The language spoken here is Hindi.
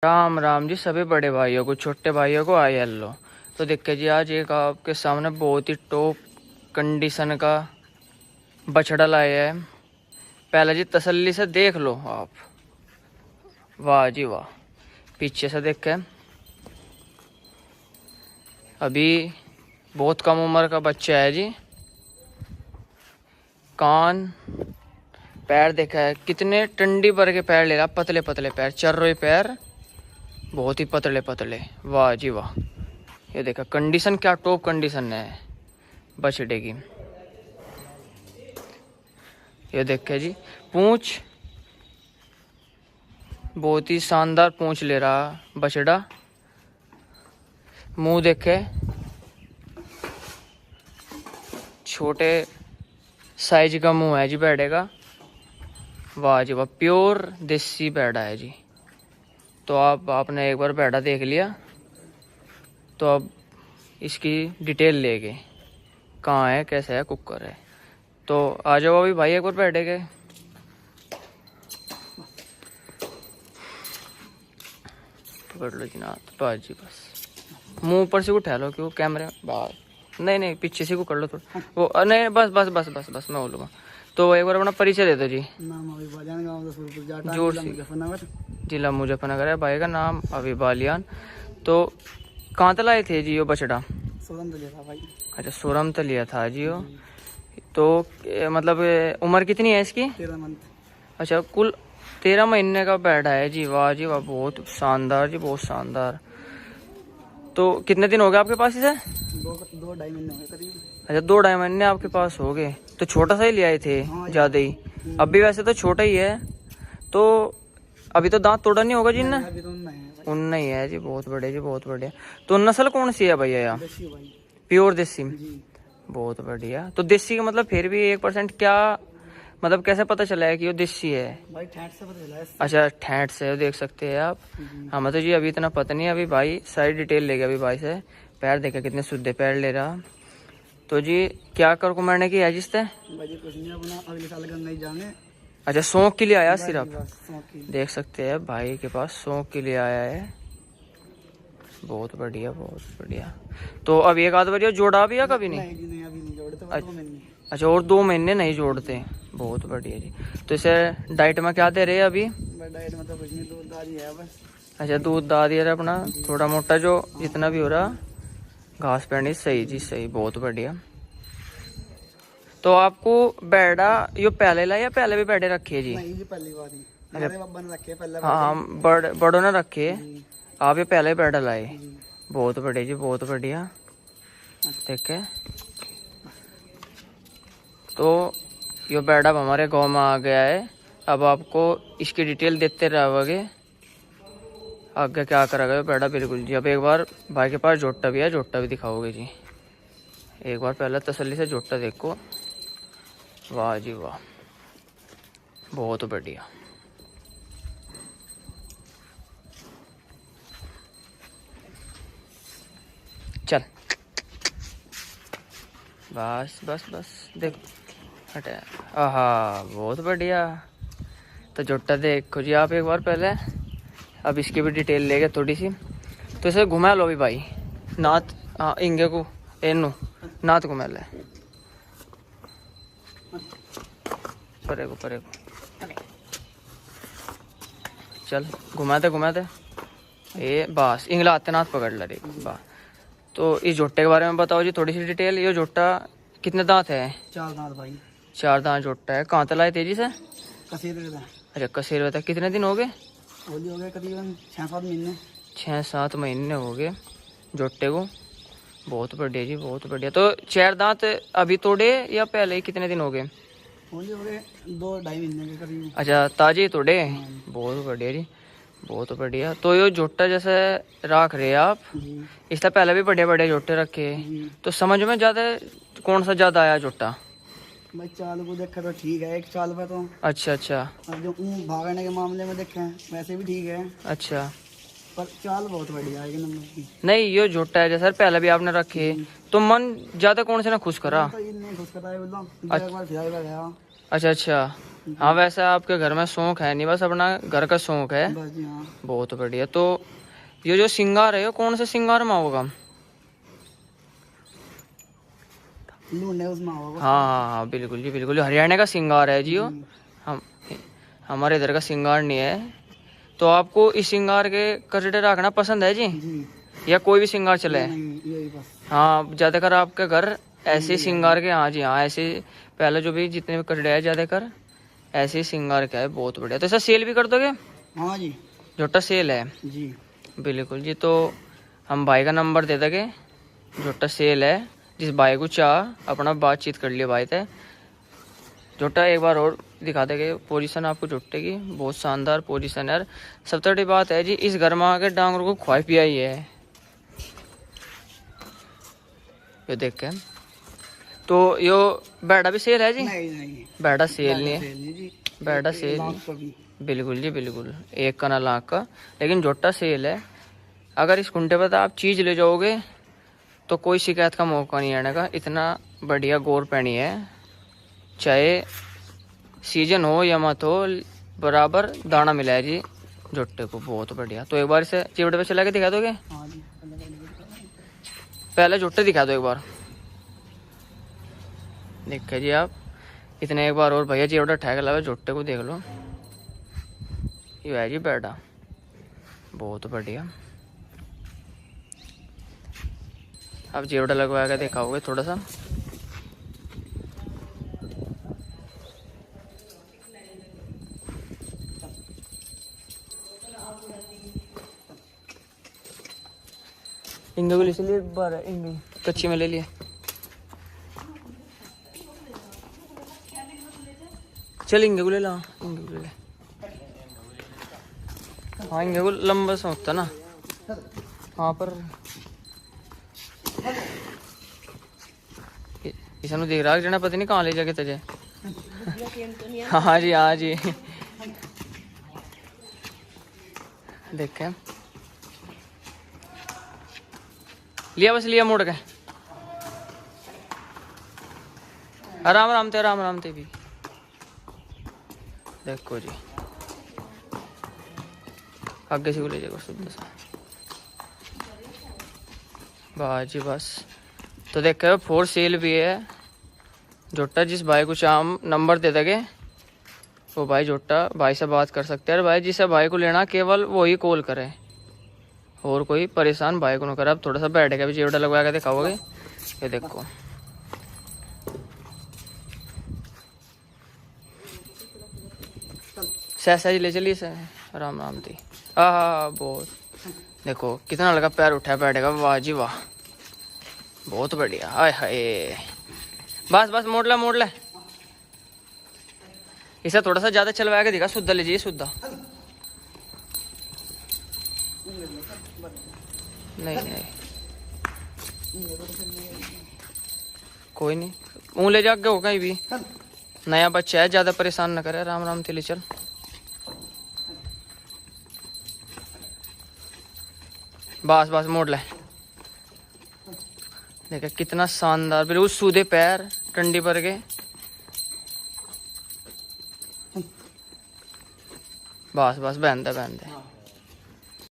राम राम जी सभी बड़े भाइयों को, छोटे भाइयों को आई हेलो। तो देखिए जी, आज एक आपके सामने बहुत ही टॉप कंडीशन का बछड़ा लाया है। पहले जी तसल्ली से देख लो आप। वाह जी वाह। पीछे से देखे, अभी बहुत कम उम्र का बच्चा है जी। कान, पैर देखा है कितने टंडी भर के पैर ले रहा, पतले पतले पैर, चर्रोई पैर, बहुत ही पतले पतले। वाह जी वाह। ये देखा कंडीशन, क्या टॉप कंडीशन है बछड़े की। ये देखे जी, पूंछ बहुत ही शानदार पूंछ ले रहा बछड़ा। मुंह देखे, छोटे साइज का मुंह है जी बैठे का। वाह जी वाह, प्योर देसी बैड़ा है जी। तो आपने एक बार बैड़ा देख लिया, तो अब इसकी डिटेल लेके कहाँ है, कैसे है, कुकर है। तो आ जाओ अभी भाई एक बार बैठे के। पकड़ लो जी नाथ, बस जी बस। मुंह ऊपर से उठा लो, क्यों कैमरे बाहर, नहीं पीछे से को कर लो थोड़ा वो, नहीं बस बस बस बस बस मैं बोलूँगा। तो एक बार अपना परिचय दे दो जी। जोर से। जिला मुजफ्फरनगर है, भाई का नाम अभी बालियान। तो कहाँ तक लाए थे जी वो बछड़ा? सोरम तो लिया था भाई। अच्छा, सोरम तो लिया था जी वो। तो मतलब उम्र कितनी है इसकी? 13 मंथ। अच्छा, कुल 13 महीने का बैठा है जी। वाह जी वाह, बहुत शानदार जी, बहुत शानदार। तो कितने दिन हो गए आपके पास इसे? 2-2.5 महीने हो गए करीब। अच्छा, 2-2.5 महीने आपके पास हो गए। तो छोटा सा ही ले आए थे? हाँ, ज्यादा ही। अभी वैसे तो छोटा ही है। तो अभी तो दांत तोड़ा नहीं होगा जी ने? अभी तो उन्ना ही है जी। बहुत बढ़िया जी, बहुत बढ़िया। तो नस्ल कौन सी है भैया? यहाँ देसी भाई। प्योर देसी। जी। बहुत बढ़िया। तो देसी का मतलब फिर भी 1% क्या, मतलब कैसे पता चला है कि वो देसी है भाई? ठैठ से पता चला है। अच्छा, ठैठ से, देख सकते हैं आप। हमें तो जी अभी इतना पता नहीं। अभी भाई सारी डिटेल ले गया अभी भाई से। पैर देखा कितने शुद्ध पैर ले रहा। तो जी क्या कर को मरने की है जिससे? भाई जी कुछ नहीं, अपना अगले साल गंगा ही जाने। अच्छा, शौक के लिए आया सिर्फ? शौक की। देख सकते हैं भाई के पास शौक के लिए आया है। बहुत बढ़िया, बहुत बढ़िया। तो अब एक आध बार जोड़ा भी या कभी नहीं? नहीं जी नहीं, अभी नहीं जोड़ते। अच्छा, और 2 महीने नहीं जोड़ते। बहुत बढ़िया जी। तो इसे डाइट में क्या दे रहे हैं अभी? डाइट में तो कुछ नहीं, दूध दादी है बस। अच्छा, दूध दा दिया अपना, थोड़ा मोटा जो जितना भी हो रहा, घास पैनी सही जी, सही, बहुत बढ़िया। तो आपको बैड़ा यो पहले ला या पहले भी बैठे रखे जी? नहीं जी, पहली बार ही। अच्छा। हमारे बाबा ने रखे पहले। हाँ, बड़ों ने रखे, आप ये पहले बैठा लाए। बहुत बढ़िया जी, बहुत बढ़िया। देखे, तो यो बैड़ा अब हमारे गांव में आ गया है। अब आपको इसकी डिटेल देते रहोगे आगे क्या करेगा बैड़ा। बिल्कुल जी। अब एक बार भाई के पास जोटा भी है, जोटा भी दिखाओगे जी। एक बार पहले तसल्ली से जोटा देखो। वाह जी वाह, बहुत बढ़िया। चल बस बस बस, देख हटे। आहा, बहुत बढ़िया। तो जोटा देखो जी आप एक बार पहले। अब इसकी भी डिटेल लेके थोड़ी सी। तो इसे घुमा लो भी भाई नाथ। हाँ, इंगे को एनू नाथ घुमा ले। परे को चल, घुमाते घुमाते ये बस इंगला आते नाथ पकड़ ला रे बस। तो इस जोटे के बारे में बताओ जी थोड़ी सी डिटेल। ये जोटा कितने दांत है? 4 दांत भाई। 4 दांत जोटा है। कहाँ तक लाए तेजी से? कसीर। अच्छा, कसेर बता। कितने दिन हो गए? होली हो गए करीबन 6-7 महीने। 6-7 महीने हो गए जोटे को। बहुत बढ़िया जी, बहुत बढ़िया। तो 4 दांत अभी तोड़े या पहले ही कितने दिन हो गए? होली हो गए 2-2.5 महीने के करीब। अच्छा, ताजे ही तोड़े। बहुत बढ़िया जी, बहुत बढ़िया। तो ये जोटा जैसे रख रहे आप, इससे पहले भी बड़े बड़े जोटे रखे। तो समझ में ज्यादा कौन सा ज्यादा आया जोटा? भाई चाल को देखा तो ठीक है, एक चाल पे तो। अच्छा अच्छा। अब जो भागने के मामले में देखे वैसे भी ठीक है। अच्छा, पर चाल बहुत बढ़िया है नंबर की। नहीं ये जोटा है जैसे पहले भी आपने रखे। तो मन ज्यादा कौन से ना खुश करा? तो ये नहीं खुश करा है, बोलो एक बार फिर गया। अच्छा अच्छा। हाँ वैसे आपके घर में शौक है नहीं, बस अपना घर का शौक है। बस जी हाँ। बहुत बढ़िया। तो ये जो सिंगार है, ये कौन से सिंगार में होगा? लूंड है उसमें होगा। हाँ हाँ हाँ बिल्कुल जी बिल्कुल, हरियाणा का सिंगार है जी वो। जी हम हमारे इधर का सिंगार नहीं है। तो आपको इस सिंगार के कचड़े रखना पसंद है जी, जी। या कोई भी सिंगार चले? नहीं यही बस। हाँ ज़्यादातर आपके घर ऐसे सिंगार के, हाँ जी हाँ ऐसे। पहले जो भी जितने भी कचड़े हैं ज़्यादातर ऐसे ही सिंगार का है। बहुत बढ़िया। तो ऐसा सेल भी कर दोगे? हाँ जी। जोटा सेल है जी बिल्कुल जी। तो हम भाई का नंबर दे देंगे, जोटा सेल है। जिस भाई को चाह अपना बातचीत कर लियो भाई थे। जोटा एक बार और दिखा देंगे पोजीशन आपको जोटे की, बहुत शानदार पोजीशन है। सबसे बड़ी बात है जी, इस घर में आके डांगरों को खुआ पिया ही है, ये देख के। तो यो बैडा भी सेल है जी? नहीं नहीं बैडा सेल नहीं है, जी। बैडा सेल लाख का भी। बिल्कुल जी बिल्कुल, एक का ना लाख का। लेकिन जोटा सेल है। अगर इस कुंटे पर आप चीज़ ले जाओगे तो कोई शिकायत का मौका नहीं आने का। इतना बढ़िया गोर पैनी है, चाहे सीजन हो या मत हो, बराबर दाना मिला है जी जोटे को। बहुत बढ़िया। तो एक बार इसे चिवड़े पे चला के दिखा दोगे? हाँ जी। पहले जोटे दिखा दो एक बार, देखिए जी आप। इतने एक बार और भैया चिवड़ा ठहक लगा, जोटे को देख लो। ये है जी बैठा, बहुत बढ़िया। अब जेवड़ा लगवा के दिखाओगे थोड़ा सा? इंगे को इसलिए बार इंगे कच्ची में ले लिए। चल इंगे को ले ला, इंगे को ले ले। हाँ इंगे को लंबा सा होता ना। हाँ पर इसे देख रहा जना पता नहीं कहाँ ले जाके तुझे। हाँ जी हाँ जी। देखे लिया, बस लिया मुड़ के। आराम आराम ते भी। देखो जी आगे से को ले जाएगा शुद्ध सा। वाह जी बस। तो देखो फोर सेल भी है। जोटा जिस भाई को शाम नंबर दे देंगे, वो भाई जोटा भाई से बात कर सकते हैं। और भाई जिसे भाई को लेना केवल वो ही कॉल करे, और कोई परेशान भाई को ना करे। अब थोड़ा सा बैठ के भी जेवड़ा लगवा के दिखाओगे? ये देखो सहसा जी ले चलिए सर, आराम थी। हाँ बहुत। देखो कितना लगा पैर उठा बैठेगा। वाह जी वाह, बहुत बढ़िया। हाय हाय बस बस मोड़ ले। इसे थोड़ा सा ज्यादा चलवा के दिखा। शुद्ध लीजिए शुद्ध। नहीं कोई नहीं, मुँह ले जाके हो कहीं भी। नया बच्चा है, ज्यादा परेशान न करे। आराम से ले चल। बस बस मोड़ ले। देखा कितना शानदार, बिल्कुल सूधे पैर, टंडी पर के। बस बस बहन दे।